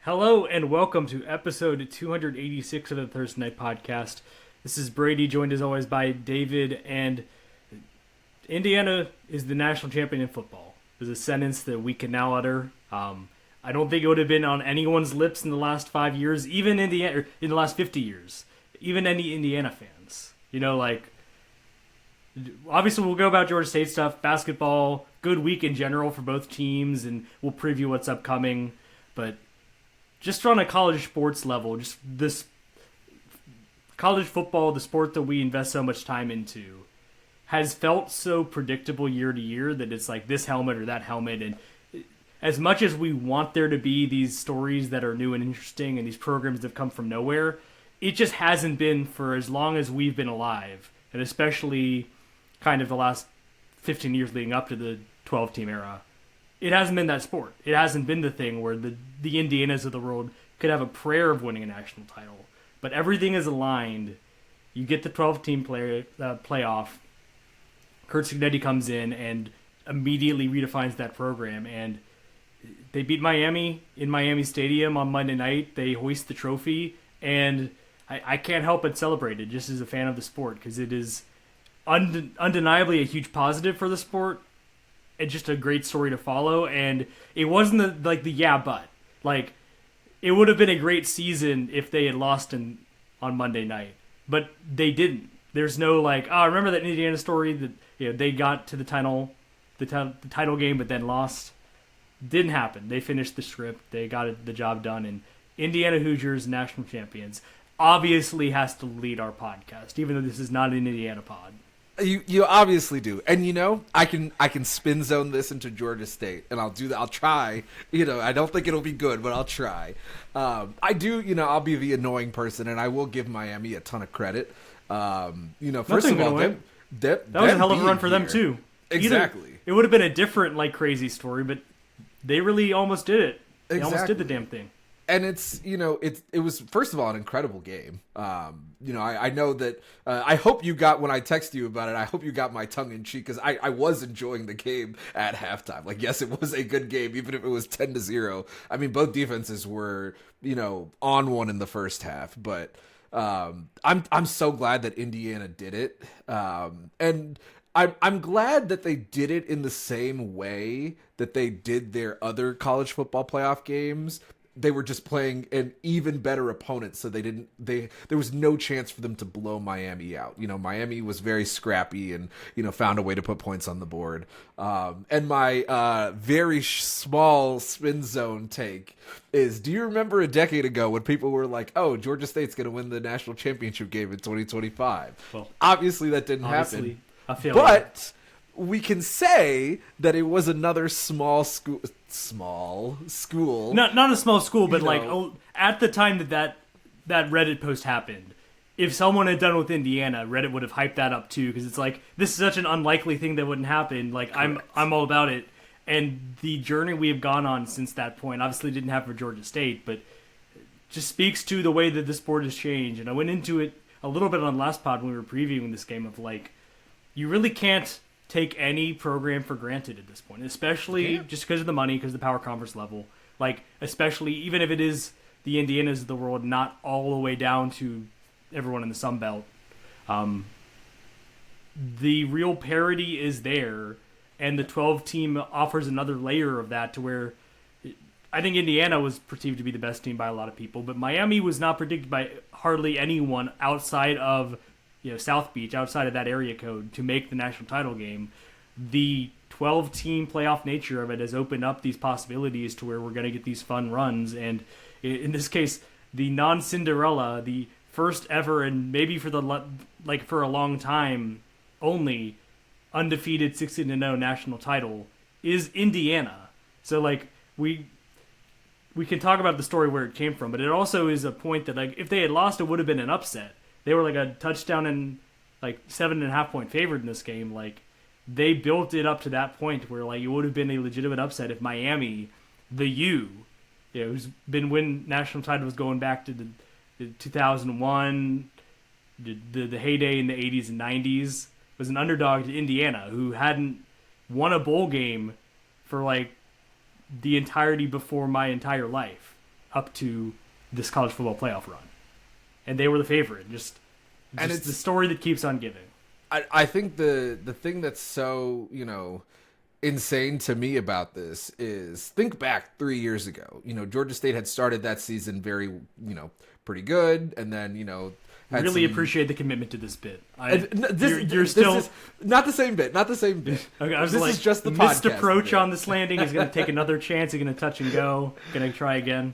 Hello and welcome to episode 286 of the THERSday Night Podcast. This is Brady, joined as always by David, and Indiana is the national champion in football. There's a sentence that we can now utter. I don't think it would have been on anyone's lips in the last 5 years, even in the last 50 years, even any Indiana fans. Obviously we'll go about Georgia State stuff, basketball, good week in general for both teams, and we'll preview what's upcoming, but just on a college sports level, just this college football, the sport that we invest so much time into, has felt so predictable year to year that it's like this helmet or that helmet. And as much as we want there to be these stories that are new and interesting and these programs that have come from nowhere, it just hasn't been for as long as we've been alive. And especially kind of the last 15 years leading up to the 12-team era. It hasn't been that sport. It hasn't been the thing where the Indianas of the world could have a prayer of winning a national title. But everything is aligned. You get the 12-team playoff. Curt Cignetti comes in and immediately redefines that program. And they beat Miami in Miami Stadium on Monday night. They hoist the trophy. And I can't help but celebrate it just as a fan of the sport, because it is undeniably a huge positive for the sport. It's just a great story to follow, and it wasn't but it would have been a great season if they had lost on Monday night, but they didn't. There's no remember that Indiana story that they got to the title game but then lost. Didn't happen. They finished the script. They got the job done, and Indiana Hoosiers, national champions, obviously has to lead our podcast, even though this is not an Indiana pod. You obviously do, and I can spin zone this into Georgia State, and I'll do that. I'll try. I don't think it'll be good, but I'll try. I do. I'll be the annoying person, and I will give Miami a ton of credit. First of all, that was a hell of a run for them too. Exactly. It would have been a different crazy story, but they really almost did it. They almost did the damn thing. And it's, it was, first of all, an incredible game. I know that, I hope you got, when I texted you about it, I hope you got my tongue in cheek, because I was enjoying the game at halftime. Yes, it was a good game, even if it was 10-0. I mean, both defenses were, on one in the first half, but I'm so glad that Indiana did it. And I'm glad that they did it in the same way that they did their other college football playoff games. They were just playing an even better opponent, so there was no chance for them to blow Miami out. Miami was very scrappy and, found a way to put points on the board. And my very small spin zone take is, do you remember a decade ago when people were like, oh, Georgia State's going to win the national championship game in 2025? Well, obviously that didn't happen. But we can say that it was another small school. Not a small school, but at the time that Reddit post happened, if someone had done it with Indiana, Reddit would have hyped that up too, because it's this is such an unlikely thing that wouldn't happen. I'm all about it, and the journey we have gone on since that point obviously didn't happen for Georgia State, but just speaks to the way that the sport has changed. And I went into it a little bit on the last pod when we were previewing this game of you really can't take any program for granted at this point, especially just because of the money, because of the power conference level. Especially even if it is the Indianas of the world, not all the way down to everyone in the Sun Belt. The real parity is there, and the 12-team offers another layer of that to where I think Indiana was perceived to be the best team by a lot of people, but Miami was not predicted by hardly anyone outside of South Beach, outside of that area code, to make the national title game. The 12-team playoff nature of it has opened up these possibilities to where we're going to get these fun runs. And in this case, the non-Cinderella, the first ever, and maybe for for a long time only, undefeated 16-0 national title is Indiana. So we can talk about the story where it came from, but it also is a point that if they had lost, it would have been an upset. They were a touchdown and 7.5 point favorite in this game. They built it up to that point where it would have been a legitimate upset if Miami, who's been winning national titles going back to the 2001, the heyday in the 80s and 90s, was an underdog to Indiana, who hadn't won a bowl game for the entirety before my entire life. up to this college football playoff run. And they were the favorite. Just and it's the story that keeps on giving. I think the thing that's so, insane to me about this is think back 3 years ago. Georgia State had started that season very, pretty good. And then, Really appreciate the commitment to this bit. You're still... This is not the same bit. Not the same bit. Okay, this is just the missed podcast approach bit. on this landing. He's going to take another chance. He's going to touch and go. Going to try again.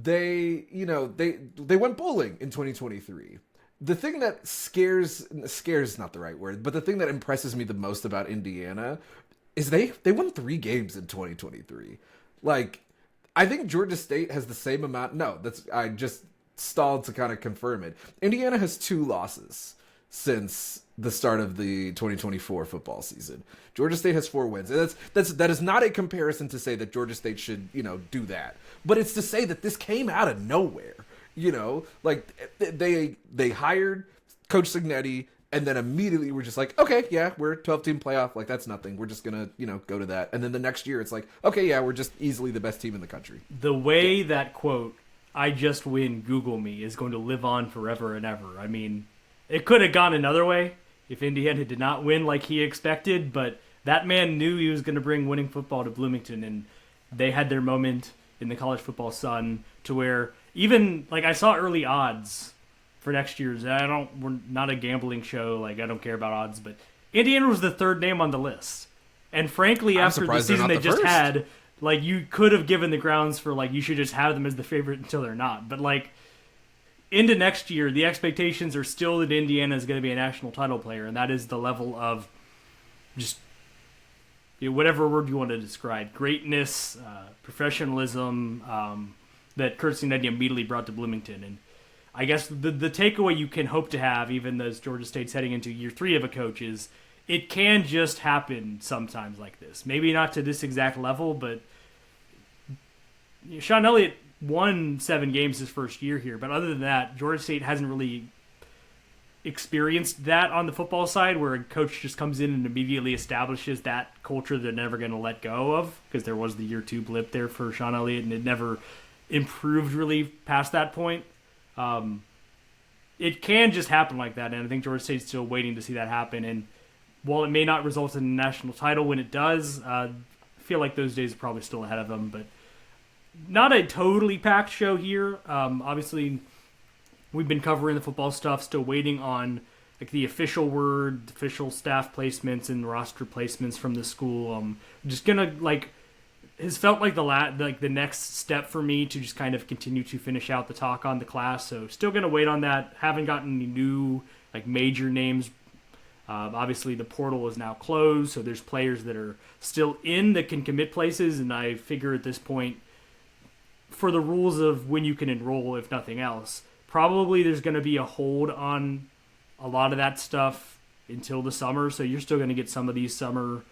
They went bowling in 2023. The thing that scares is not the right word, but the thing that impresses me the most about Indiana is they won 3 games in 2023. Like, I think Georgia State has the same amount. No, I just stalled to kind of confirm it. Indiana has 2 losses since the start of the 2024 football season. Georgia State has 4 wins. And that is not a comparison to say that Georgia State should, do that. But it's to say that this came out of nowhere. Like they hired Coach Signetti and then immediately we're just like, okay, yeah, we're a 12-team playoff. Like, that's nothing. We're just going to, go to that. And then the next year it's like, okay, yeah, we're just easily the best team in the country. The way that quote, "I just win, Google me," is going to live on forever and ever. I mean, it could have gone another way if Indiana did not win like he expected, but that man knew he was going to bring winning football to Bloomington, and they had their moment in the college football sun to where even, like, I saw early odds for next year's. We're not a gambling show. Like, I don't care about odds, but Indiana was the 3rd name on the list. And frankly, after the season they just had, like, you could have given the grounds for, like, you should just have them as the favorite until they're not. But, like, into next year, the expectations are still that Indiana is going to be a national title player, and that is the level of just, whatever word you want to describe, greatness, professionalism, that Kurt Signetti immediately brought to Bloomington. And I guess the takeaway you can hope to have, even as Georgia State's heading into year 3 of a coach, is it can just happen sometimes like this. Maybe not to this exact level, but Sean Elliott won 7 games his first year here. But other than that, Georgia State hasn't really experienced that on the football side, where a coach just comes in and immediately establishes that culture they're never going to let go of, because there was the year 2 blip there for Sean Elliott, and it never improved really past that point. It can just happen like that, and I think Georgia State's still waiting to see that happen. And while it may not result in a national title when it does, I feel like those days are probably still ahead of them. But not a totally packed show here. Obviously, we've been covering the football stuff, still waiting on like the official word, official staff placements and roster placements from the school. Just gonna has felt like the next step for me to just kind of continue to finish out the talk on the class. So still gonna wait on that. Haven't gotten any new major names. Obviously the portal is now closed, so there's players that are still in that can commit places, and I figure at this point, for the rules of when you can enroll, if nothing else, probably there's going to be a hold on a lot of that stuff until the summer. So you're still going to get some of these summer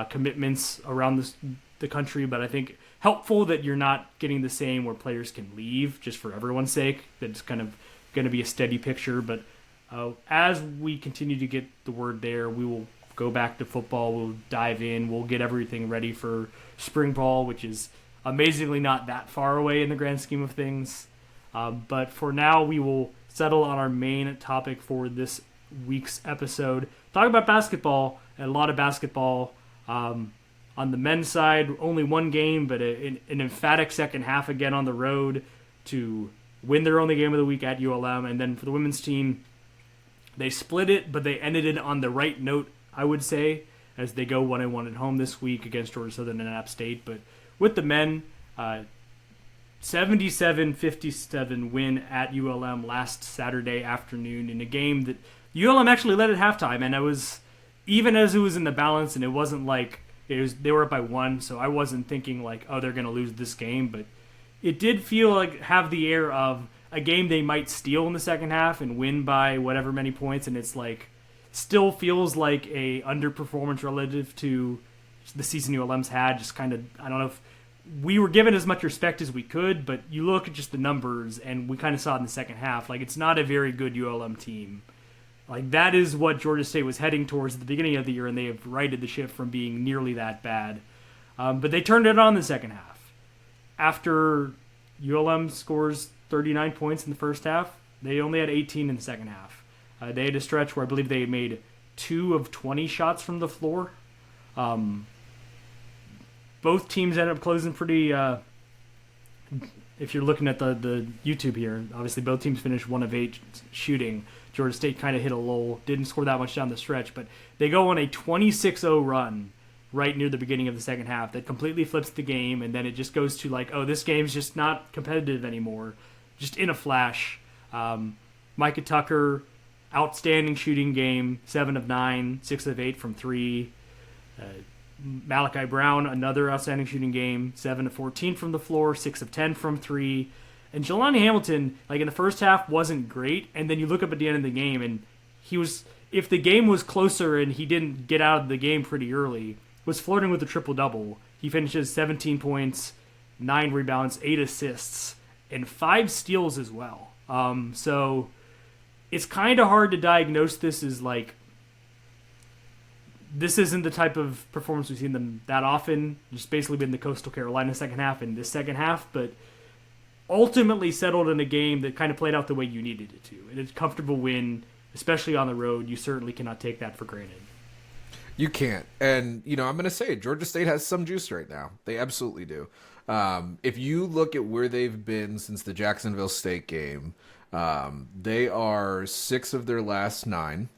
commitments around the country, but I think helpful that you're not getting the same where players can leave just for everyone's sake. That's kind of going to be a steady picture. But as we continue to get the word there, we will go back to football. We'll dive in. We'll get everything ready for spring ball, which is amazingly not that far away in the grand scheme of things. But for now, we will settle on our main topic for this week's episode. Talk about basketball, and a lot of basketball. On the men's side, only one game, but an emphatic second half again on the road to win their only game of the week at ULM. And then for the women's team, they split it, but they ended it on the right note, I would say, as they go 1-1 at home this week against Georgia Southern and App State. But with the men, 77-57 win at ULM last Saturday afternoon in a game that ULM actually led at halftime, and it was even as it was in the balance, and it wasn't like they were up by 1, so I wasn't thinking like, oh, they're going to lose this game, but it did feel like have the air of a game they might steal in the second half and win by whatever many points, and it's like still feels like a underperformance relative to the season ULM's had. Just kind of, I don't know if we were given as much respect as we could, but you look at just the numbers, and we kind of saw it in the second half. Like, it's not a very good ULM team. Like, that is what Georgia State was heading towards at the beginning of the year, and they have righted the ship from being nearly that bad. But they turned it on in the second half. after ULM scores 39 points in the first half, they only had 18 in the second half. They had a stretch where I believe they made 2 of 20 shots from the floor. Both teams ended up closing pretty... if you're looking at the YouTube here, obviously both teams finished 1 of 8 shooting. Georgia State kind of hit a lull, didn't score that much down the stretch, but they go on a 26-0 run right near the beginning of the second half that completely flips the game, and then it just goes to like, oh, this game's just not competitive anymore. Just in a flash. Micah Tucker, outstanding shooting game, 7 of 9, 6 of 8 from 3. Malachi Brown, another outstanding shooting game, 7 of 14 from the floor, 6 of 10 from 3. And Jelani Hamilton, like in the first half, wasn't great, and then you look up at the end of the game, and he was, if the game was closer and he didn't get out of the game pretty early, was flirting with a triple-double. He finishes 17 points, 9 rebounds, 8 assists, and 5 steals as well. So it's kind of hard to diagnose this as like, this isn't the type of performance we've seen them that often. Just basically been the Coastal Carolina second half and this second half, but ultimately settled in a game that kind of played out the way you needed it to. And it's a comfortable win, especially on the road. You certainly cannot take that for granted. You can't. And, I'm going to say Georgia State has some juice right now. They absolutely do. If you look at where they've been since the Jacksonville State game, they are 6 of their last 9.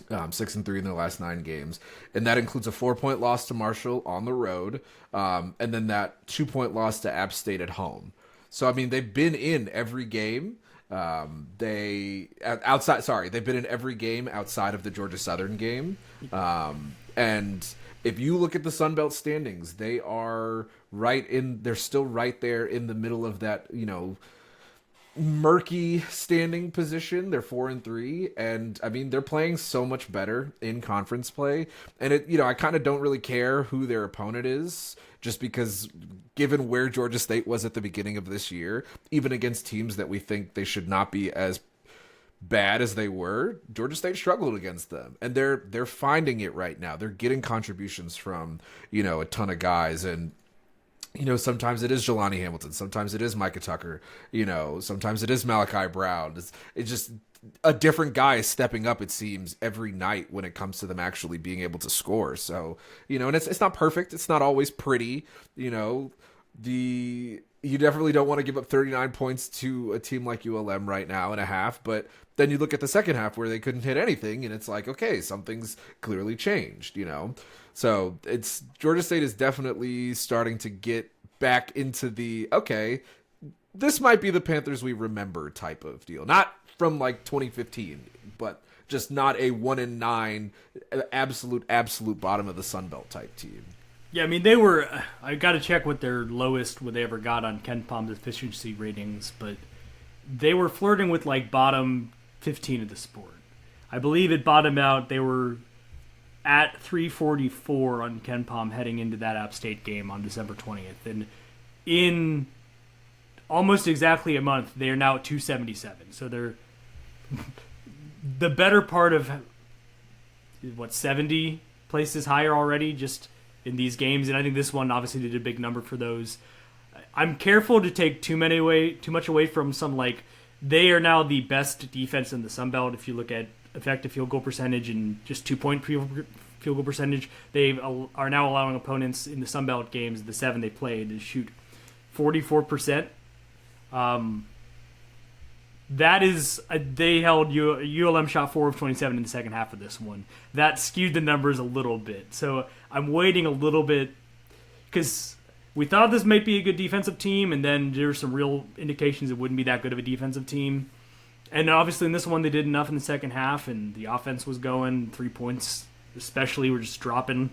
6-3 in their last 9 games. And that includes a 4-point loss to Marshall on the road. And then that 2-point loss to App State at home. So, I mean, they've been in every game. They've been in every game outside of the Georgia Southern game. And if you look at the Sun Belt standings, they are they're still right there in the middle of that, murky standing position. They're 4-3, and I mean, they're playing so much better in conference play. And I kind of don't really care who their opponent is, just because given where Georgia State was at the beginning of this year, even against teams that we think they should not be as bad as they were, Georgia State struggled against them, and they're finding it right now. They're getting contributions from a ton of guys, and sometimes it is Jelani Hamilton, sometimes it is Micah Tucker, sometimes it is Malachi Brown. It's just a different guy stepping up, it seems, every night when it comes to them actually being able to score. So, and it's not perfect. It's not always pretty. You definitely don't want to give up 39 points to a team like ULM right now in a half, but then you look at the second half where they couldn't hit anything, and it's like, okay, something's clearly changed, So Georgia State is definitely starting to get back into the, okay, this might be the Panthers we remember type of deal. Not from like 2015, but just not a 1-9 absolute bottom of the Sun Belt type team. Yeah, I mean, I got to check what their lowest they ever got on Ken Palm's efficiency ratings, but they were flirting with like bottom 15 of the sport. I believe it bottomed out, they were at 344 on Ken Palm heading into that App State game on December 20th. And in almost exactly a month, they are now at 277. So they're the better part of, 70 places higher already just in these games. And I think this one obviously did a big number for those. I'm careful to take too much away from some, like, they are now the best defense in the Sun Belt. If you look at effective field goal percentage and just 2-point field goal percentage, they are now allowing opponents in the Sun Belt games, the 7 they played, to shoot 44%. That is, they held ULM shot 4 of 27 in the second half of this one. That skewed the numbers a little bit. So I'm waiting a little bit because we thought this might be a good defensive team, and then there were some real indications it wouldn't be that good of a defensive team. And obviously in this one they did enough in the second half, and the offense was going. 3 points especially were just dropping.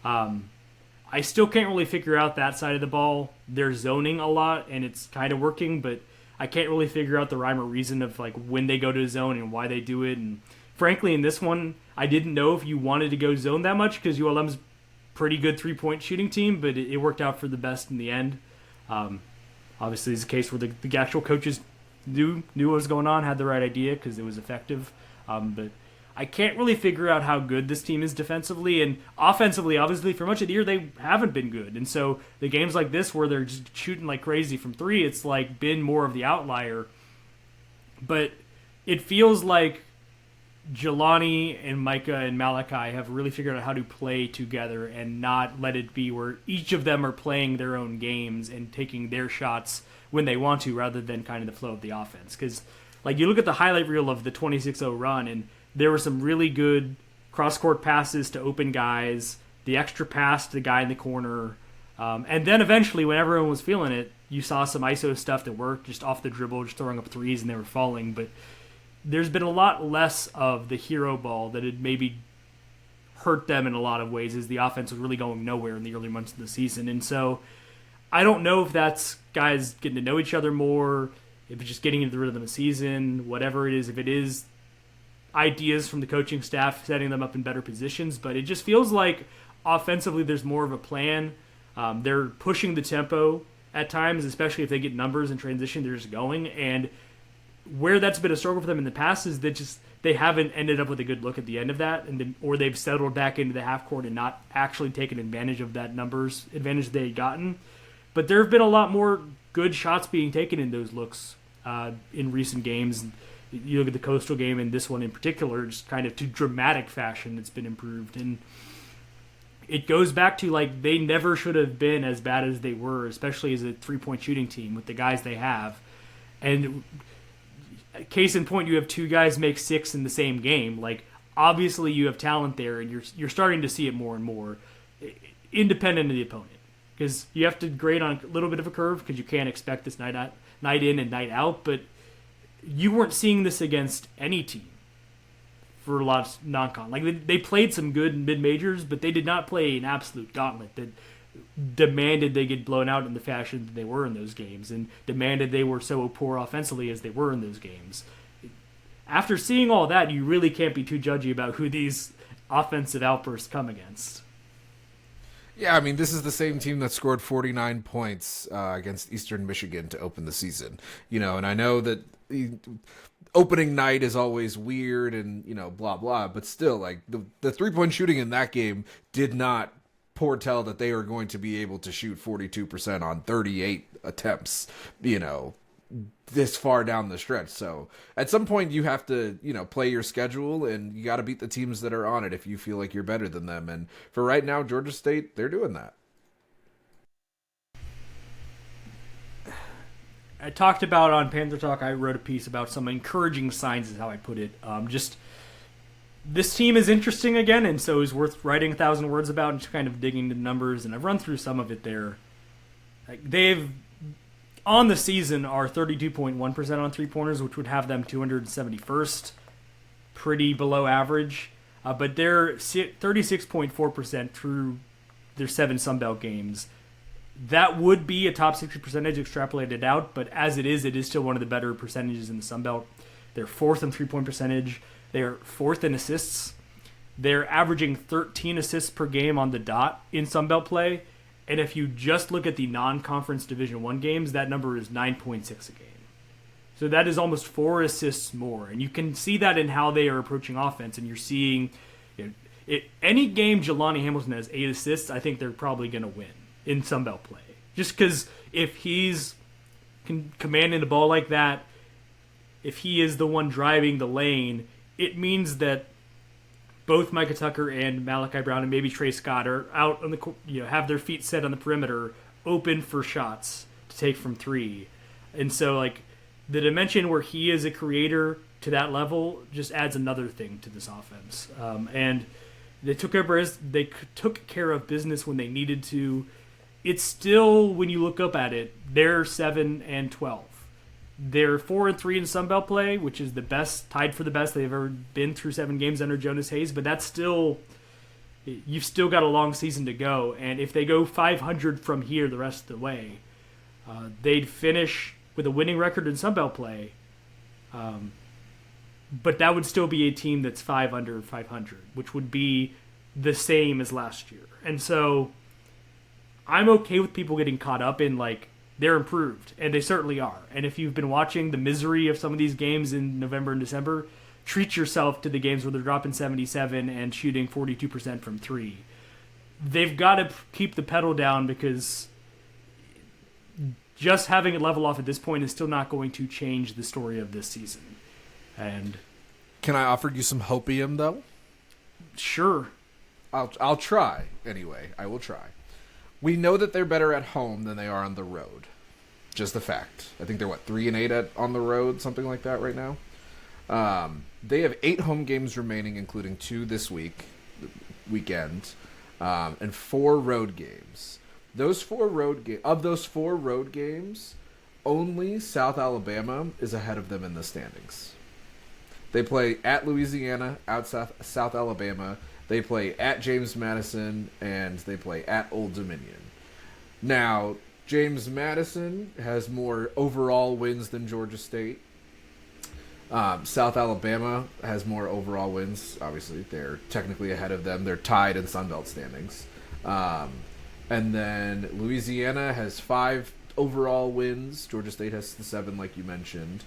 I still can't really figure out that side of the ball. They're zoning a lot, and it's kind of working, but I can't really figure out the rhyme or reason of like when they go to zone and why they do it. And frankly, in this one, I didn't know if you wanted to go zone that much because ULM's pretty good 3-point shooting team, but it worked out for the best in the end. Obviously, it's a case where the actual coaches knew what was going on, had the right idea because it was effective. But I can't really figure out how good this team is defensively, and offensively, obviously, for much of the year, they haven't been good. And so the games like this where they're just shooting like crazy from three, it's like been more of the outlier. But it feels like Jelani and Micah and Malachi have really figured out how to play together and not let it be where each of them are playing their own games and taking their shots when they want to rather than kind of the flow of the offense. Because like you look at the highlight reel of the 26-0 run, and there were some really good cross-court passes to open guys, the extra pass to the guy in the corner. And then eventually, when everyone was feeling it, you saw some ISO stuff that worked, just off the dribble, just throwing up threes, and they were falling. But there's been a lot less of the hero ball that had maybe hurt them in a lot of ways as the offense was really going nowhere in the early months of the season. And so I don't know if that's guys getting to know each other more, if it's just getting into the rhythm of the season, whatever it is, if it is ideas from the coaching staff setting them up in better positions. But it just feels like offensively there's more of a plan. They're pushing the tempo at times, especially if they get numbers in transition, they're just going. And where that's been a struggle for them in the past is that they haven't ended up with a good look at the end of that, or they've settled back into the half court and not actually taken advantage of that numbers advantage they had gotten. But there have been a lot more good shots being taken in those looks in recent games. You look at the Coastal game and this one in particular, just kind of to dramatic fashion, it's been improved. And it goes back to like they never should have been as bad as they were, especially as a three-point shooting team with the guys they have. And case in point, you have two guys make 6 in the same game. Like obviously you have talent there, and you're starting to see it more and more, independent of the opponent, because you have to grade on a little bit of a curve because you can't expect this night in and night out. But you weren't seeing this against any team for a lot of non-con. Like they played some good mid-majors, but they did not play an absolute gauntlet that demanded they get blown out in the fashion that they were in those games, and demanded they were so poor offensively as they were in those games. After seeing all that, you really can't be too judgy about who these offensive outbursts come against. Yeah, I mean, this is the same team that scored 49 points against Eastern Michigan to open the season. And I know that opening night is always weird and, blah, blah, but still, like, the three-point shooting in that game did not foretell that they are going to be able to shoot 42% on 38 attempts, this far down the stretch. So at some point you have to, play your schedule, and you got to beat the teams that are on it if you feel like you're better than them. And for right now, Georgia State, they're doing that. I talked about on Panther Talk, I wrote a piece about some encouraging signs is how I put it. Just this team is interesting again, and so is worth writing 1,000 words about and just kind of digging into the numbers. And I've run through some of it there. Like they've on the season are 32.1% on three-pointers, which would have them 271st, pretty below average. But they're 36.4% through their 7 Sun Belt games. That would be a top 60 percentage extrapolated out, but as it is still one of the better percentages in the Sun Belt. They're 4th in three-point percentage. They're 4th in assists. They're averaging 13 assists per game on the dot in Sun Belt play. And if you just look at the non-conference Division I games, that number is 9.6 a game. So that is almost 4 assists more. And you can see that in how they are approaching offense. And you're seeing any game Jelani Hamilton has 8 assists, I think they're probably going to win in Sun Belt play. Just because if he's commanding the ball like that, if he is the one driving the lane, it means that both Micah Tucker and Malachi Brown and maybe Trey Scott are out on the have their feet set on the perimeter, open for shots to take from 3. And so like the dimension where he is a creator to that level just adds another thing to this offense. And they took care of business when they needed to. It's still, when you look up at it, they're 7-12. They're 4-3 in Sun Belt play, which is the best, tied for the best they've ever been through 7 games under Jonas Hayes. But that's still, you've still got a long season to go. And if they go 500 from here the rest of the way, they'd finish with a winning record in Sun Belt play. But that would still be a team that's 5 under 500, which would be the same as last year. And so I'm okay with people getting caught up in like, they're improved, and they certainly are. And if you've been watching the misery of some of these games in November and December, treat yourself to the games where they're dropping 77 and shooting 42% from three. They've got to keep the pedal down because just having it level off at this point is still not going to change the story of this season. And can I offer you some hopium, though? Sure. I'll try anyway. I will try. We know that they're better at home than they are on the road. Just a fact. I think they're 3-8 on the road, something like that right now. They have 8 home games remaining, including 2 this weekend, and 4 road games. Of those 4 road games, only South Alabama is ahead of them in the standings. They play at Louisiana, out South Alabama. They play at James Madison, and they play at Old Dominion. Now, James Madison has more overall wins than Georgia State. South Alabama has more overall wins. Obviously, they're technically ahead of them. They're tied in Sun Belt standings. And then Louisiana has 5 overall wins. Georgia State has 7, like you mentioned.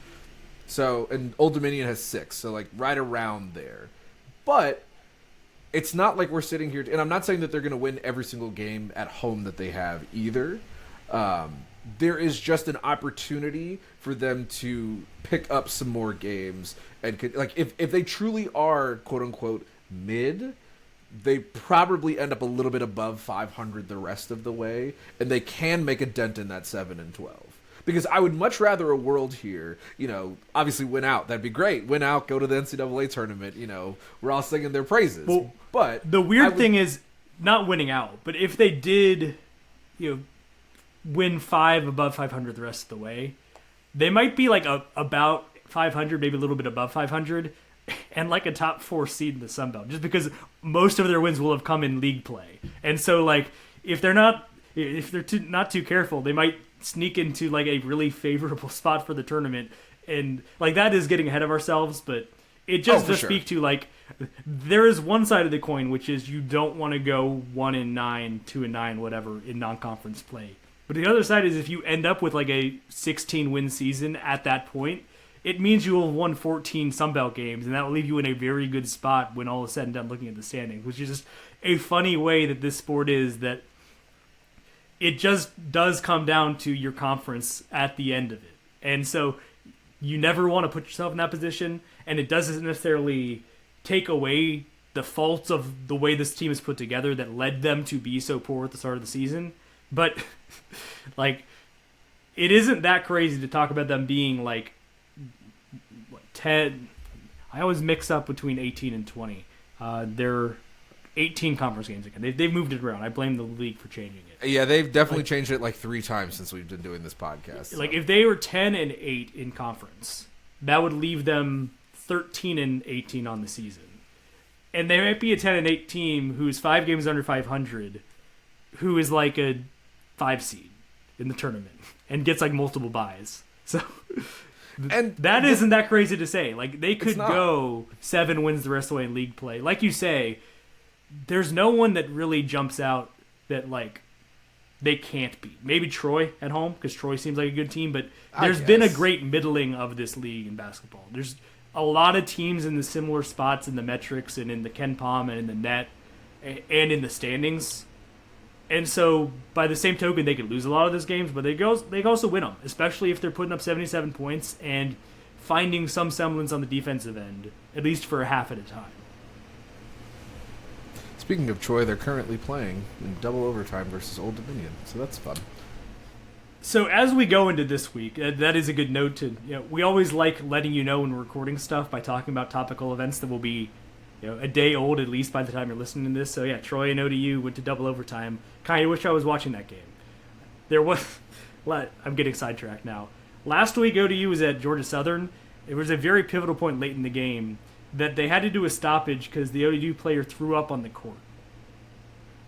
So, and Old Dominion has 6. So, right around there. But it's not like we're sitting here, and I'm not saying that they're going to win every single game at home that they have either. There is just an opportunity for them to pick up some more games, and if they truly are quote unquote mid, they probably end up a little bit above 500 the rest of the way, and they can make a dent in that 7-12. Because I would much rather a world here, obviously win out. That'd be great. Win out, go to the NCAA tournament. We're all singing their praises. Well, but the weird thing is not winning out. But if they did, win 5 above 500 the rest of the way, they might be about 500, maybe a little bit above 500, and a top 4 seed in the Sun Belt. Just because most of their wins will have come in league play, and so if they're not too careful, they might sneak into a really favorable spot for the tournament, and that is getting ahead of ourselves, but it just does speak to there is one side of the coin, which is you don't want to go 1-9, 2-9, whatever in non-conference play. But the other side is if you end up with a 16-win season at that point, it means you will have won 14 Sun Belt games, and that will leave you in a very good spot when all is said and done looking at the standings, which is just a funny way that this sport is, that it just does come down to your conference at the end of it. And so you never want to put yourself in that position, and it doesn't necessarily take away the faults of the way this team is put together that led them to be so poor at the start of the season. But, it isn't that crazy to talk about them being, 10... I always mix up between 18 and 20. They're 18 conference games again. They've moved it around. I blame the league for changing it. Yeah, they've definitely changed it 3 times since we've been doing this podcast. So. If they were 10-8 in conference, that would leave them 13-18 on the season. And they might be a 10-8 team who's 5 games under 500, who is a 5 seed in the tournament and gets multiple buys. So and that isn't that crazy to say. They could go 7 wins the rest of the way in league play. Like you say, there's no one that really jumps out that they can't beat. Maybe Troy at home, because Troy seems like a good team, but there's been a great middling of this league in basketball. There's a lot of teams in the similar spots in the metrics and in the Ken Pom and in the net and in the standings. And so, by the same token, they could lose a lot of those games, but they can also win them, especially if they're putting up 77 points and finding some semblance on the defensive end, at least for a half at a time. Speaking of Troy, they're currently playing in double overtime versus Old Dominion, so that's fun. So as we go into this week, that is a good note to. We always like letting you know when we're recording stuff by talking about topical events that will be, a day old at least by the time you're listening to this. So yeah, Troy and ODU went to double overtime. Kind of wish I was watching that game. I'm getting sidetracked now. Last week ODU was at Georgia Southern. It was a very pivotal point late in the game that they had to do a stoppage because the ODU player threw up on the court.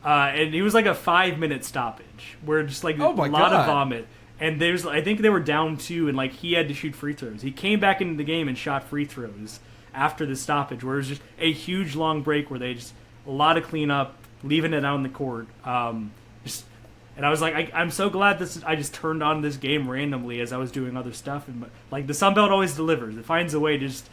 And it was a 5-minute stoppage where just a lot of vomit. And I think they were down 2, and he had to shoot free throws. He came back into the game and shot free throws after the stoppage, where it was just a huge long break where they just a lot of cleanup, leaving it out on the court. And I was I'm so glad I just turned on this game randomly as I was doing other stuff. And the Sun Belt always delivers. It finds a way to just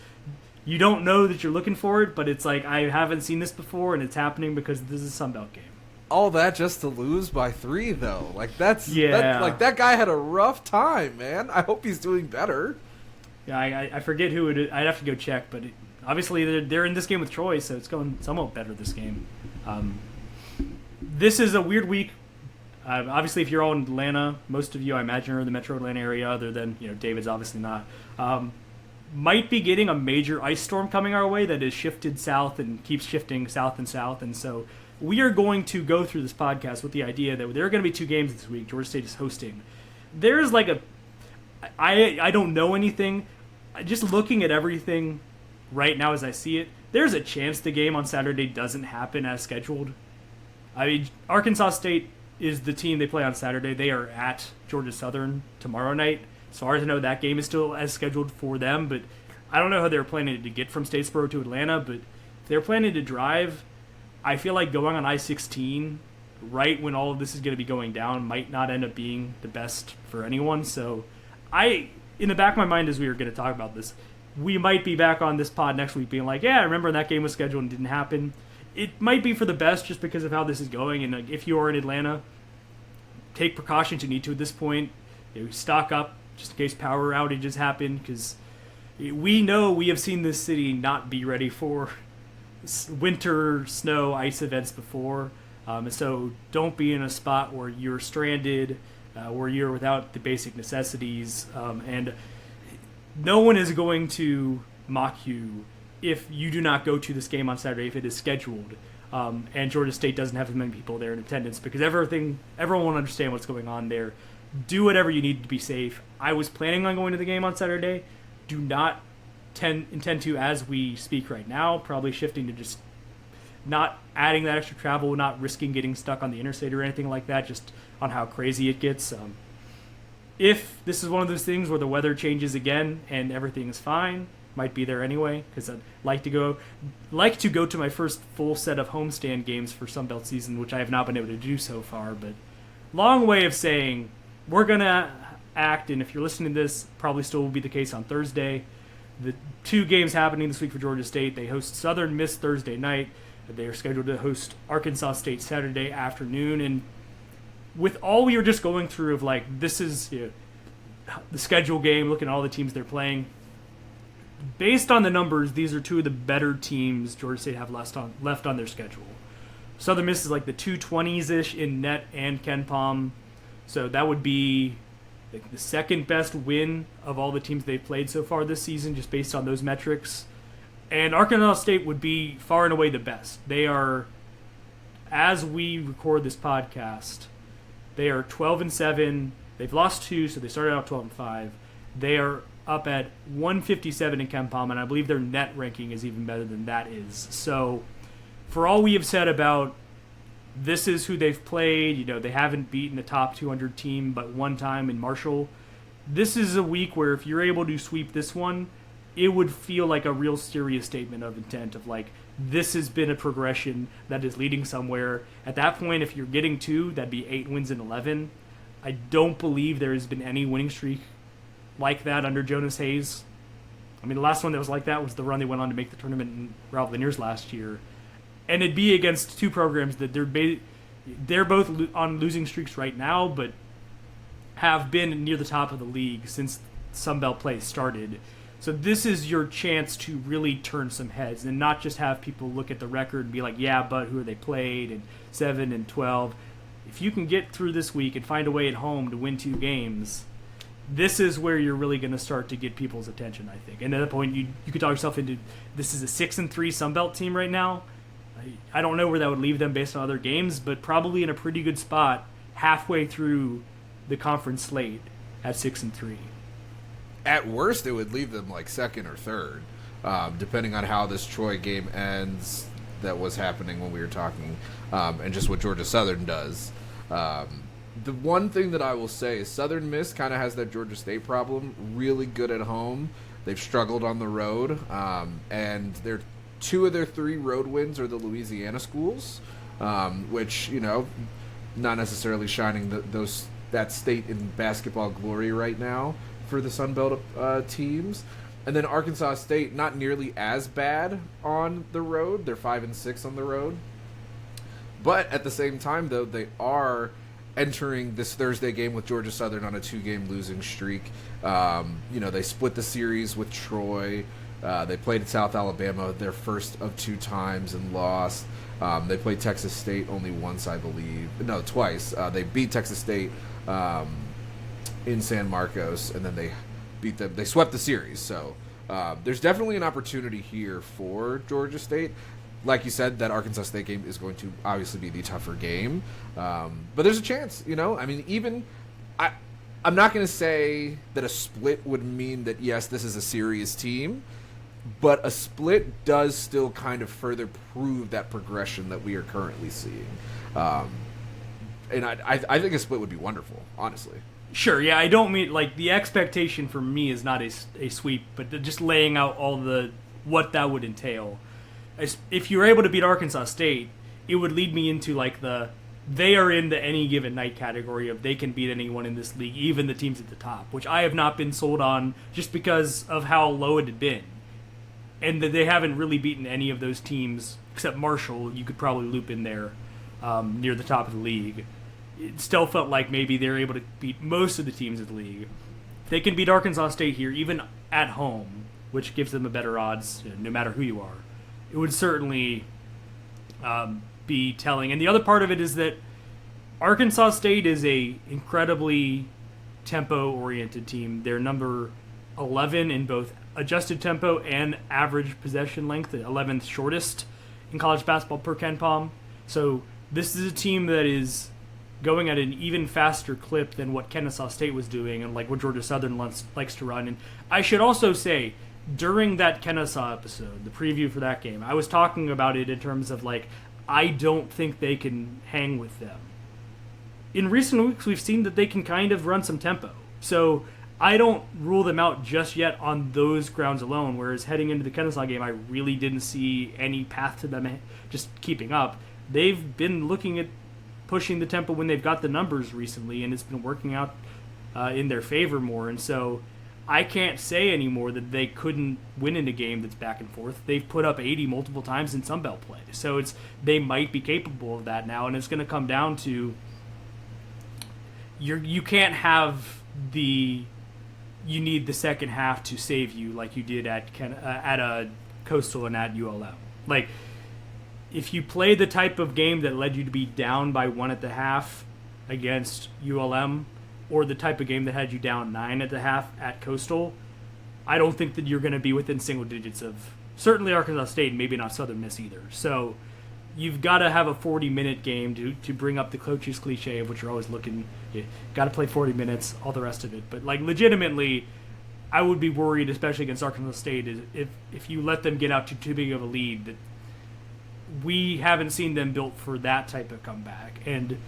you don't know that you're looking for it, but it's like, I haven't seen this before, and it's happening because this is a Sun Belt game. All that just to lose by 3, though. Like, that guy had a rough time, man. I hope he's doing better. Yeah, I forget who it is. I'd have to go check, but obviously they're in this game with Troy, so it's going somewhat better this game. This is a weird week. Obviously, if you're all in Atlanta, most of you, I imagine, are in the Metro Atlanta area, other than, David's obviously not. Might be getting a major ice storm coming our way that is shifted south and keeps shifting south, and so we are going to go through this podcast with the idea that there are going to be 2 games this week. Georgia State is hosting. There's like I don't know anything. Just looking at everything right now as I see it, there's a chance the game on Saturday doesn't happen as scheduled. I mean, Arkansas State is the team they play on Saturday. They are at Georgia Southern tomorrow night. As far as I know, that game is still as scheduled for them, but I don't know how they're planning to get from Statesboro to Atlanta, but if they're planning to drive, I feel like going on I-16 right when all of this is going to be going down might not end up being the best for anyone. So in the back of my mind, as we were going to talk about this, we might be back on this pod next week being like, yeah, I remember that game was scheduled and didn't happen. It might be for the best just because of how this is going. And if you are in Atlanta, take precautions you need to at this point. Stock up just in case power outages happen, because we know we have seen this city not be ready for winter, snow, ice events before. And so don't be in a spot where you're stranded, where you're without the basic necessities. And no one is going to mock you if you do not go to this game on Saturday, if it is scheduled. And Georgia State doesn't have as many people there in attendance, because everyone will understand what's going on there. Do whatever you need to be safe. I was planning on going to the game on Saturday. Do not intend to as we speak right now, probably shifting to just not adding that extra travel, not risking getting stuck on the interstate or anything like that, just on how crazy it gets. If this is one of those things where the weather changes again and everything is fine, might be there anyway, because I'd like to go to my first full set of homestand games for Sun Belt season, which I have not been able to do so far. But long way of saying we're gonna act, and if you're listening to this, probably still will be the case on Thursday. The 2 games happening this week for Georgia State: they host Southern Miss Thursday night. They are scheduled to host Arkansas State Saturday afternoon. And with all we were just going through of like, this is the schedule game, looking at all the teams they're playing, based on the numbers, these are 2 of the better teams Georgia State have left on their schedule. Southern Miss is like the 220s-ish in net and KenPom, so that would be like the second best win of all the teams they've played so far this season, just based on those metrics. And Arkansas State would be far and away the best. They are, as we record this podcast, they are 12-7. They've lost 2, so they started out 12-5. They are up at 157 in KenPom, and I believe their net ranking is even better than that is. So for all we have said about this is who they've played, they haven't beaten a top 200 team but one time in Marshall. This is a week where if you're able to sweep this one, it would feel like a real serious statement of intent of like, this has been a progression that is leading somewhere. At that point, if you're getting 2, that'd be 8 wins in 11. I don't believe there has been any winning streak like that under Jonas Hayes. I mean, the last one that was like that was the run they went on to make the tournament in Ralph Lanier's last year. And it'd be against 2 programs that they're both on losing streaks right now, but have been near the top of the league since Sun Belt play started. So this is your chance to really turn some heads and not just have people look at the record and be like, yeah, but who are they played, and 7 and 12. If you can get through this week and find a way at home to win 2 games, this is where you're really going to start to get people's attention, I think. And at that point, you could talk yourself into, this is a 6-3 Sun Belt team right now. I don't know where that would leave them based on other games, but probably in a pretty good spot halfway through the conference slate at 6-3. At worst, it would leave them like 2nd or 3rd, depending on how this Troy game ends. That was happening when we were talking, and just what Georgia Southern does. The one thing that I will say is Southern Miss kind of has that Georgia State problem. Really good at home. They've struggled on the road, and they're 2 of their 3 road wins are the Louisiana schools, which, not necessarily shining that state in basketball glory right now for the Sun Belt teams. And then Arkansas State, not nearly as bad on the road. They're 5-6 on the road. But at the same time, though, they are entering this Thursday game with Georgia Southern on a 2-game losing streak. They split the series with Troy. They played at South Alabama their first of 2 times and lost. They played Texas State only once, I believe. No, twice. They beat Texas State in San Marcos, and then they beat them. They swept the series. So there's definitely an opportunity here for Georgia State. Like you said, that Arkansas State game is going to obviously be the tougher game. But there's a chance, I mean, I'm not going to say that a split would mean that, yes, this is a serious team. But a split does still kind of further prove that progression that we are currently seeing. And I think a split would be wonderful, honestly. Sure, yeah, I don't mean, the expectation for me is not a sweep, but just laying out what that would entail. If you're able to beat Arkansas State, it would lead me into, they are in the any given night category of they can beat anyone in this league, even the teams at the top, which I have not been sold on just because of how low it had been. And that they haven't really beaten any of those teams, except Marshall, you could probably loop in there near the top of the league. It still felt like maybe they're able to beat most of the teams in the league. They can beat Arkansas State here, even at home, which gives them a better odds, no matter who you are. It would certainly be telling. And the other part of it is that Arkansas State is a incredibly tempo-oriented team. They're number 11 in both adjusted tempo and average possession length, the 11th shortest in college basketball per KenPom. So this is a team that is going at an even faster clip than what Kennesaw State was doing and what Georgia Southern likes to run. And I should also say, during that Kennesaw episode, the preview for that game, I was talking about it in terms of I don't think they can hang with them. In recent weeks, we've seen that they can kind of run some tempo. So I don't rule them out just yet on those grounds alone, whereas heading into the Kennesaw game, I really didn't see any path to them just keeping up. They've been looking at pushing the tempo when they've got the numbers recently, and it's been working out in their favor more. And so I can't say anymore that they couldn't win in a game that's back and forth. They've put up 80 multiple times in Sun Belt play. So they might be capable of that now, and it's going to come down to you can't have you need the second half to save you like you did at Coastal and at ULM. If you play the type of game that led you to be down by 1 at the half against ULM, or the type of game that had you down 9 at the half at Coastal, I don't think that you're going to be within single digits of certainly Arkansas State, and maybe not Southern Miss either. So you've got to have a 40-minute game to bring up the coach's cliche of which you're always looking. You got to play 40 minutes, all the rest of it. But legitimately, I would be worried, especially against Arkansas State, if you let them get out to too big of a lead. That we haven't seen them built for that type of comeback, and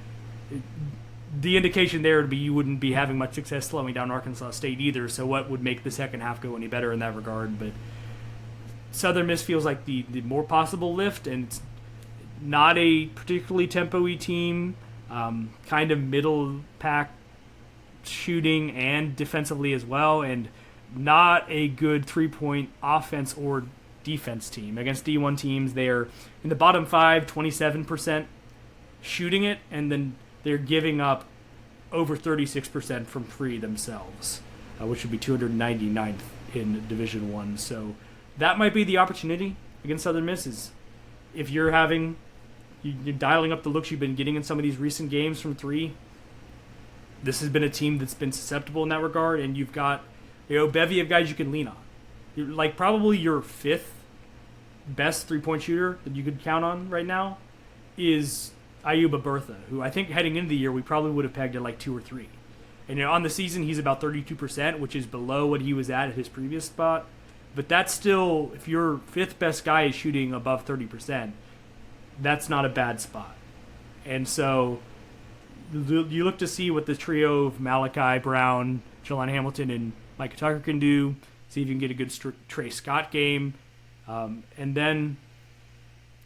the indication there would be you wouldn't be having much success slowing down Arkansas State either. So what would make the second half go any better in that regard? But Southern Miss feels like the more possible lift, and it's not a particularly tempo-y team, kind of middle pack shooting and defensively as well, and not a good three-point offense or defense team. Against D1 teams, they're in the bottom 5, 27% shooting it, and then they're giving up over 36% from three themselves, which would be 299th in Division I. So that might be the opportunity against Southern Miss. Is if you're dialing up the looks you've been getting in some of these recent games from three, this has been a team that's been susceptible in that regard, and you've got a bevy of guys you can lean on. Probably your 5th best three-point shooter that you could count on right now is Ayuba Bertha, who I think heading into the year we probably would have pegged at 2 or 3. And on the season he's about 32%, which is below what he was at his previous spot. But that's still, if your 5th best guy is shooting above 30%, that's not a bad spot. And so you look to see what the trio of Malachi, Brown, Jelani Hamilton, and Micah Tucker can do, see if you can get a good Trey Scott game, and then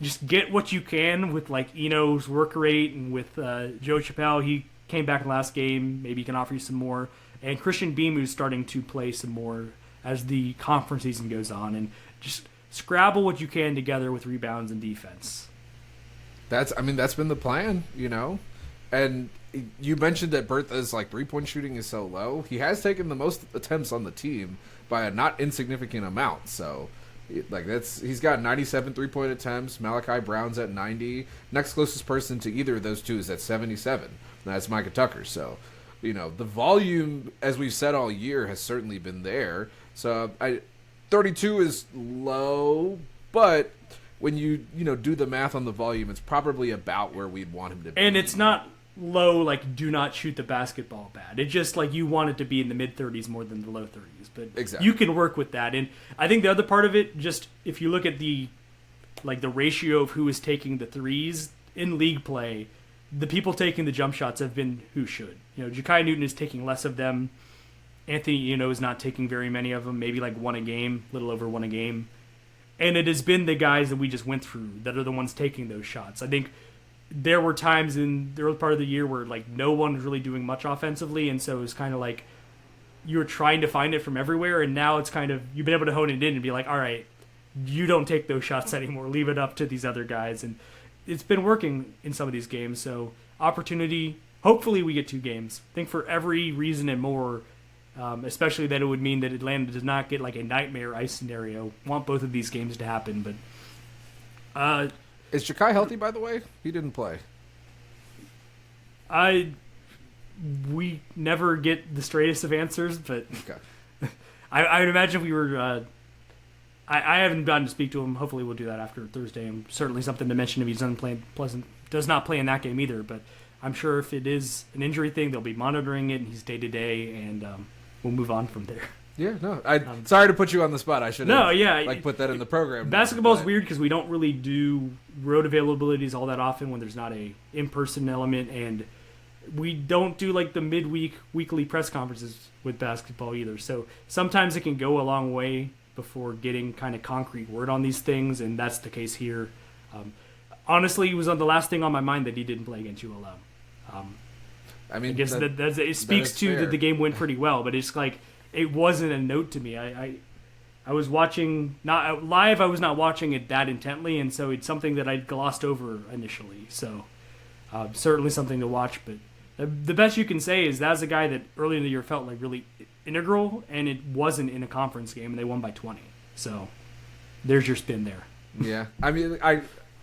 just get what you can with Eno's work rate, and with Joe Chappelle. He came back in the last game. Maybe he can offer you some more. And Christian Beam, who's starting to play some more as the conference season goes on, and just scrabble what you can together with rebounds and defense. That's been the plan, And you mentioned that Bertha's like 3-point shooting is so low. He has taken the most attempts on the team by a not insignificant amount. So, he's got 97 3-point attempts. Malachi Brown's at 90. Next closest person to either of those two is at 77. That's Micah Tucker. So, the volume, as we've said all year, has certainly been there. So, 32 is low, but when you do the math on the volume, it's probably about where we'd want him to be. And it's not low, like do not shoot the basketball bad. It's just like you want it to be in the mid-30s more than the low 30s. But exactly. You can work with that. And I think the other part of it, just if you look at the ratio of who is taking the threes in league play, the people taking the jump shots have been who should. Ja'Kai Newton is taking less of them. Anthony, is not taking very many of them, maybe like one a game, a little over one a game. And it has been the guys that we just went through that are the ones taking those shots. I think there were times in the early part of the year where no one was really doing much offensively, and so it was kind of like you were trying to find it from everywhere, and now it's kind of you've been able to hone it in and be like, all right, you don't take those shots anymore. Leave it up to these other guys. And it's been working in some of these games. So opportunity, hopefully we get 2 games. I think for every reason and more, especially that it would mean that Atlanta does not get like a nightmare ice scenario. Want both of these games to happen, but is Ja'Kai healthy, by the way? He didn't play. We never get the straightest of answers, but okay. I would imagine if we were. I haven't gotten to speak to him. Hopefully, we'll do that after Thursday. And certainly something to mention if he does not play in that game either. But I'm sure if it is an injury thing, they'll be monitoring it, and he's day to day, and we'll move on from there. Yeah, no. Sorry to put you on the spot. I should have put that in the program. Basketball is weird because we don't really do road availabilities all that often when there's not a in-person element, and we don't do like the midweek weekly press conferences with basketball either. So sometimes it can go a long way before getting kind of concrete word on these things, and that's the case here. Honestly, it was on the last thing on my mind that he didn't play against ULM. I guess it speaks to that the game went pretty well, but it's like it wasn't a note to me. I was watching not live. I was not watching it that intently, and so it's something that I glossed over initially. So certainly something to watch. But the best you can say is that's a guy that early in the year felt like really integral, and it wasn't in a conference game, and they won by 20. So there's your spin there. Yeah,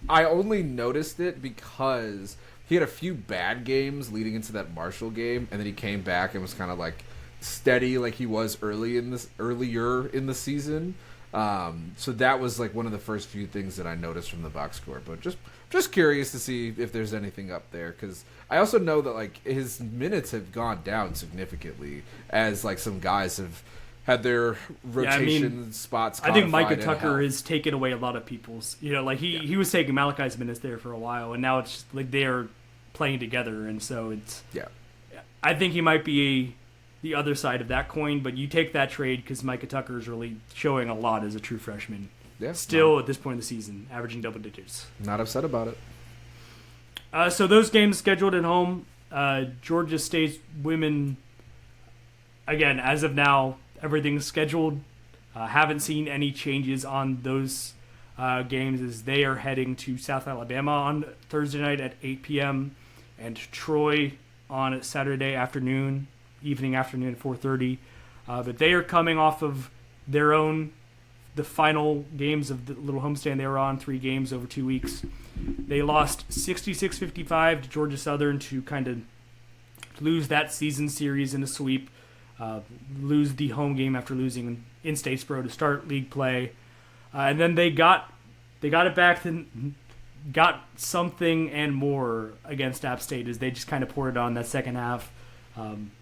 I only noticed it because he had a few bad games leading into that Marshall game, and then he came back and was kind of like steady like he was earlier in the season. So that was like one of the first few things that I noticed from the box score. But just curious to see if there's anything up there, because I also know that like his minutes have gone down significantly as like some guys have had their rotation spots. I think Micah Tucker has taken away a lot of people's. He was taking Malachi's minutes there for a while, and now it's just like they're playing together, and so it's. Yeah. I think he might be the other side of that coin, but you take that trade because Micah Tucker is really showing a lot as a true freshman. Yeah. Still at this point in the season, averaging double digits. Not upset about it. So those games scheduled at home. Georgia State's women. Again, as of now, everything's scheduled. Haven't seen any changes on those games as they are heading to South Alabama on Thursday night at 8 p.m. and Troy on Saturday evening afternoon at 4:30. But they are coming off of the final games of the little homestand they were on, 3 games over 2 weeks. They lost 66-55 to Georgia Southern to kind of lose that season series in a sweep. Lose the home game after losing in Statesboro to start league play, and then they got it back. Got something and more against App State as they just kind of poured it on that second half.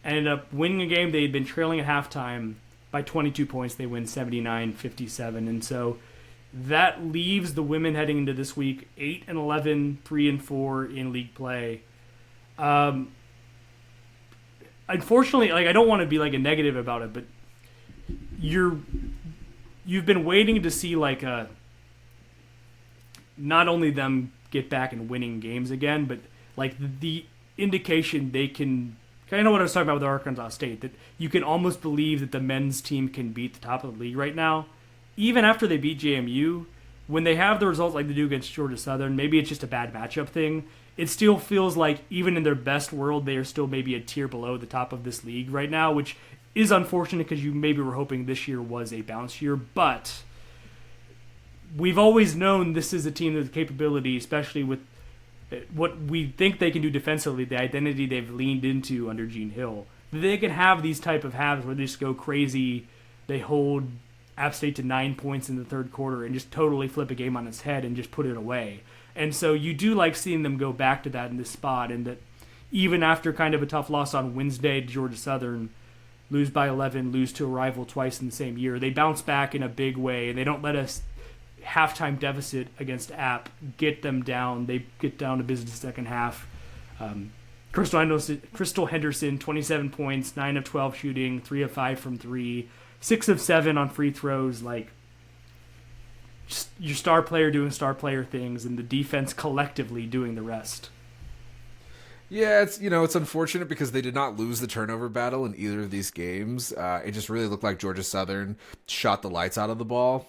Ended up winning a game they had been trailing at halftime by 22 points. They win 79-57, and so that leaves the women heading into this week 8-11, 3-4 in league play. Unfortunately, I don't want to be a negative about it, but you've been waiting to see not only them get back and winning games again, but the indication they can I know what I was talking about with Arkansas State, that you can almost believe that the men's team can beat the top of the league right now. Even after they beat JMU, when they have the results like they do against Georgia Southern, maybe it's just a bad matchup thing. It still feels like even in their best world, they are still maybe a tier below the top of this league right now, which is unfortunate because you maybe were hoping this year was a bounce year. But we've always known this is a team with capability, especially with what we think they can do defensively, the identity they've leaned into under Gene Hill. They can have these type of halves where they just go crazy. They hold App State to 9 points in the third quarter and just totally flip a game on its head and just put it away. And so you do like seeing them go back to that in this spot, and that even after kind of a tough loss on Wednesday to Georgia Southern, lose by 11, lose to a rival twice in the same year, they bounce back in a big way. They don't let us halftime deficit against App get them down. They get down to business second half. Crystal Henderson, 27 points, 9 of 12 shooting, 3 of 5 from 3, 6 of 7 on free throws. Like, just your star player doing star player things, and the defense collectively doing the rest. Yeah, it's unfortunate because they did not lose the turnover battle in either of these games. It just really looked like Georgia Southern shot the lights out of the ball.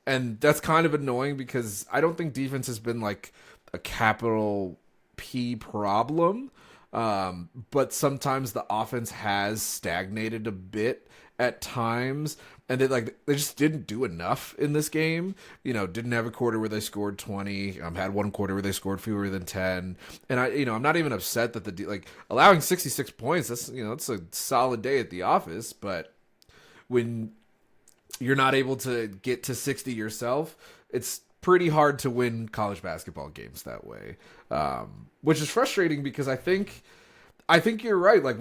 And that's kind of annoying because I don't think defense has been like a capital P problem. But sometimes the offense has stagnated a bit at times, and they just didn't do enough in this game. Didn't have a quarter where they scored 20. Had one quarter where they scored fewer than 10. And I'm not even upset that allowing 66 points. That's it's a solid day at the office. But when you're not able to get to 60 yourself, it's pretty hard to win college basketball games that way, which is frustrating because I think you're right. Like,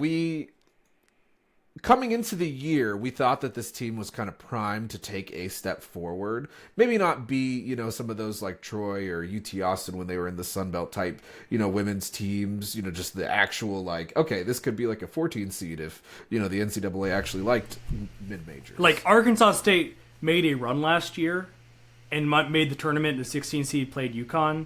coming into the year, we thought that this team was kind of primed to take a step forward. Maybe not be, some of those like Troy or UT Austin when they were in the Sun Belt type, women's teams, just the actual like, okay, this could be like a 14 seed if, the NCAA actually liked mid-majors. Like Arkansas State made a run last year and made the tournament. The 16 seed played UConn.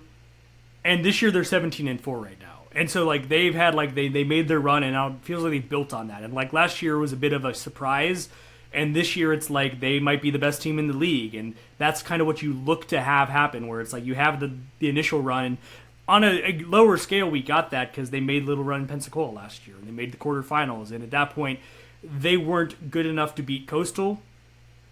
And this year they're 17-4 right now. And so, like, they've had, like, they made their run, and now it feels like they've built on that. And, like, last year was a bit of a surprise, and this year it's like they might be the best team in the league. And that's kind of what you look to have happen, where it's like you have the initial run. And on a lower scale, we got that because they made a little run in Pensacola last year, and they made the quarterfinals. And at that point, they weren't good enough to beat Coastal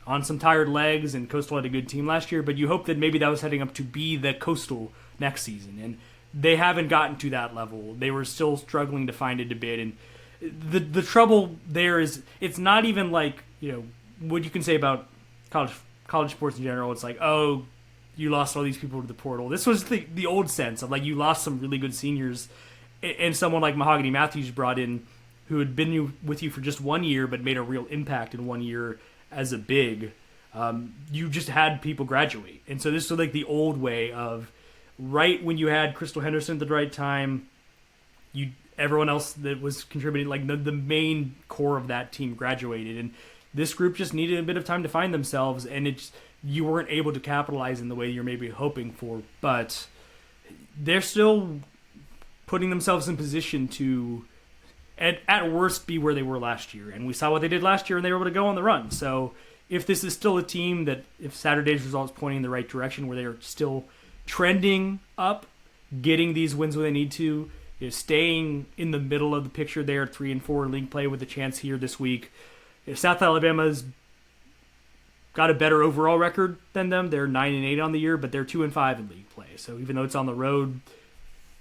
on some tired legs, and Coastal had a good team last year. But you hope that maybe that was heading up to be the Coastal next season. And they haven't gotten to that level. They were still struggling to find a bit. And the trouble there is it's not even like, what you can say about college sports in general. It's like, oh, you lost all these people to the portal. This was the old sense of like you lost some really good seniors, and someone like Mahogany Matthews brought in who had been with you for just 1 year but made a real impact in 1 year as a big. You just had people graduate. And so this was like the old way of, right when you had Crystal Henderson at the right time, everyone else that was contributing, like the main core of that team graduated, and this group just needed a bit of time to find themselves, and you weren't able to capitalize in the way you're maybe hoping for. But they're still putting themselves in position to, at worst, be where they were last year, and we saw what they did last year, and they were able to go on the run. So if this is still a team that, if Saturday's results pointing in the right direction, where they're still trending up, getting these wins where they need to, staying in the middle of the picture there, 3-4 league play with a chance here this week. South Alabama's got a better overall record than them. They're 9-8 on the year, but they're 2-5 in league play. So even though it's on the road,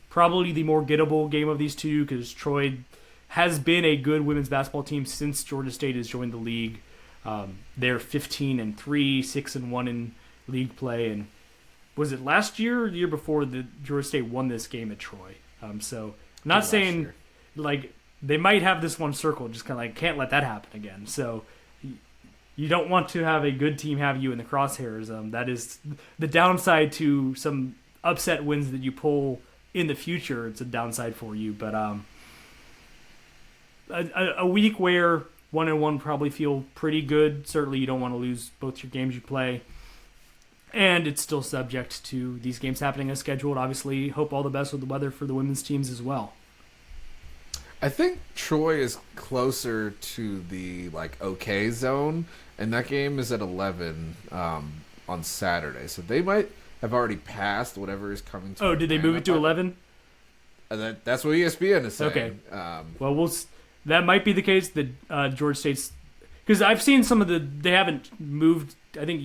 probably the more gettable game of these two, because Troy has been a good women's basketball team since Georgia State has joined the league. They're 15-3, 6-1 in league play, and was it last year or the year before that Georgia State won this game at Troy? So I'm not saying like they might have this one circled, just kind of like can't let that happen again. So you don't want to have a good team have you in the crosshairs. That is the downside to some upset wins that you pull in the future. It's a downside for you. But a week where 1-1 probably feel pretty good. Certainly you don't want to lose both your games you play. And it's still subject to these games happening as scheduled. Obviously, hope all the best with the weather for the women's teams as well. I think Troy is closer to the okay zone, and that game is at 11 on Saturday, so they might have already passed whatever is coming to. Oh, did they move it to 11? That's what ESPN is saying. Okay. Well, that might be the case that Georgia State's, because I've seen some of they haven't moved. I think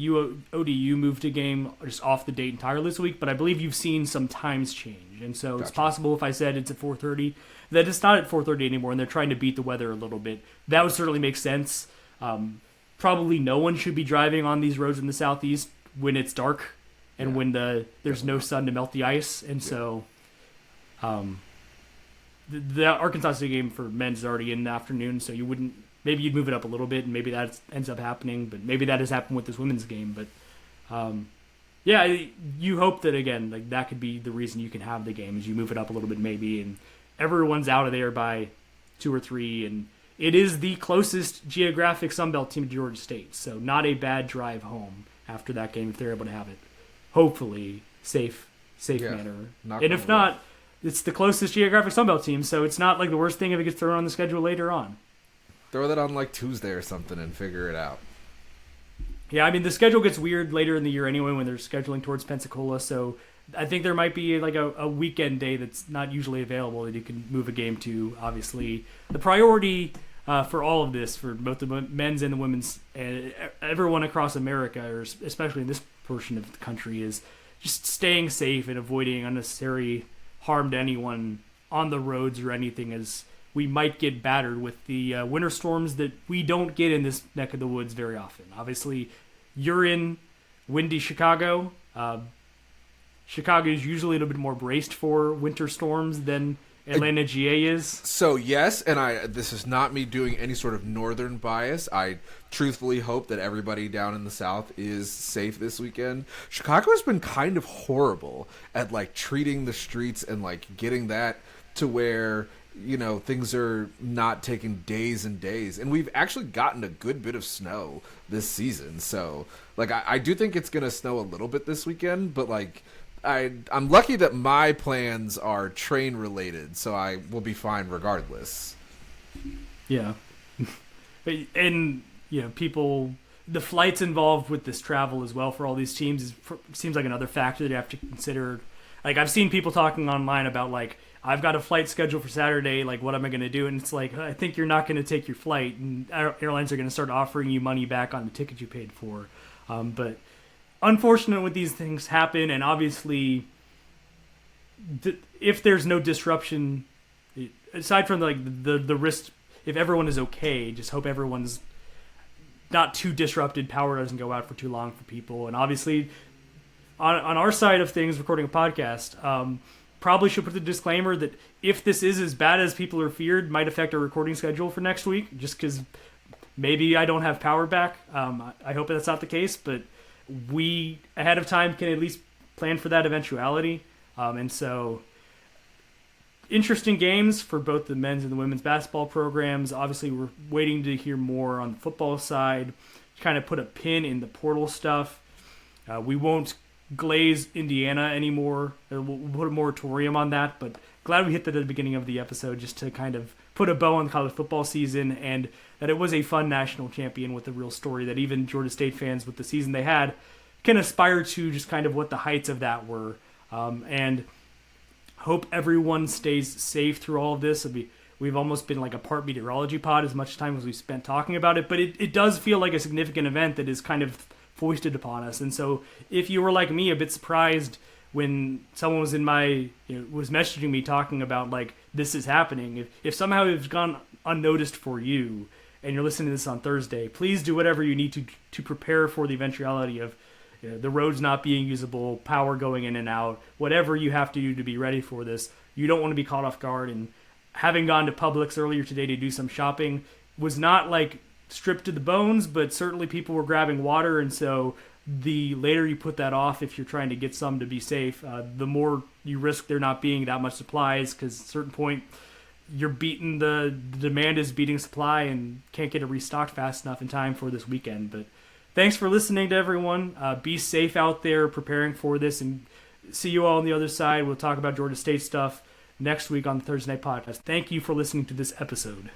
ODU moved a game just off the date entirely this week, but I believe you've seen some times change, and so It's possible if I said it's at 4:30 that it's not at 4:30 anymore, and they're trying to beat the weather a little bit. That would certainly make sense. Probably no one should be driving on these roads in the southeast when it's dark and when there's no sun to melt the ice, and so the Arkansas State game for men's is already in the afternoon, so maybe you'd move it up a little bit, and maybe that ends up happening, but maybe that has happened with this women's game. But you hope that, again, that could be the reason you can have the game, is you move it up a little bit maybe, and everyone's out of there by 2 or 3, and it is the closest geographic Sunbelt team to Georgia State, so not a bad drive home after that game if they're able to have it. Hopefully, safe manner. And if not, it's the closest geographic Sunbelt team, so it's not the worst thing if it gets thrown on the schedule later on. Throw that on Tuesday or something and figure it out. Yeah, I mean, the schedule gets weird later in the year anyway when they're scheduling towards Pensacola, so I think there might be a weekend day that's not usually available that you can move a game to. Obviously, the priority for all of this, for both the men's and the women's, and everyone across America, or especially in this portion of the country, is just staying safe and avoiding unnecessary harm to anyone on the roads or anything, as we might get battered with the winter storms that we don't get in this neck of the woods very often. Obviously, you're in windy Chicago. Chicago is usually a little bit more braced for winter storms than Atlanta GA is. So yes, and this is not me doing any sort of northern bias. I truthfully hope that everybody down in the South is safe this weekend. Chicago has been kind of horrible at treating the streets and getting that to where things are not taking days and days, and we've actually gotten a good bit of snow this season. So I do think it's gonna snow a little bit this weekend, but I'm lucky that my plans are train related, so I will be fine regardless. Yeah. And people, the flights involved with this travel as well for all these teams seems like another factor that you have to consider. I've seen people talking online about I've got a flight scheduled for Saturday, what am I going to do? And it's I think you're not going to take your flight, and airlines are going to start offering you money back on the ticket you paid for. But unfortunate when these things happen, and obviously if there's no disruption, aside from the risk, if everyone is okay, just hope everyone's not too disrupted, power doesn't go out for too long for people. And obviously on our side of things, recording a podcast, probably should put the disclaimer that if this is as bad as people are feared, might affect our recording schedule for next week, just because maybe I don't have power back. I hope that's not the case, but we ahead of time can at least plan for that eventuality. And so interesting games for both the men's and the women's basketball programs. Obviously, we're waiting to hear more on the football side, kind of put a pin in the portal stuff. We won't glaze Indiana anymore. We'll put a moratorium on that, but glad we hit that at the beginning of the episode just to kind of put a bow on the college football season, and that it was a fun national champion with a real story that even Georgia State fans with the season they had can aspire to, just kind of what the heights of that were. And hope everyone stays safe through all of this. We've almost been like a part meteorology pod as much time as we spent talking about it, but it does feel like a significant event that is kind of foisted upon us. And so if you were like me, a bit surprised when someone was was messaging me talking about this is happening, if somehow it's gone unnoticed for you and you're listening to this on Thursday, please do whatever you need to prepare for the eventuality of the roads not being usable, power going in and out, whatever you have to do to be ready for this. You don't want to be caught off guard. And having gone to Publix earlier today to do some shopping was not stripped to the bones, but certainly people were grabbing water, and so the later you put that off, if you're trying to get some to be safe, the more you risk there not being that much supplies, because at a certain point you're beating the demand is beating supply and can't get it restocked fast enough in time for this weekend. But thanks for listening to everyone. Be safe out there preparing for this, and see you all on the other side. We'll talk about Georgia State stuff next week on the Thursday Night Podcast. Thank you for listening to this episode.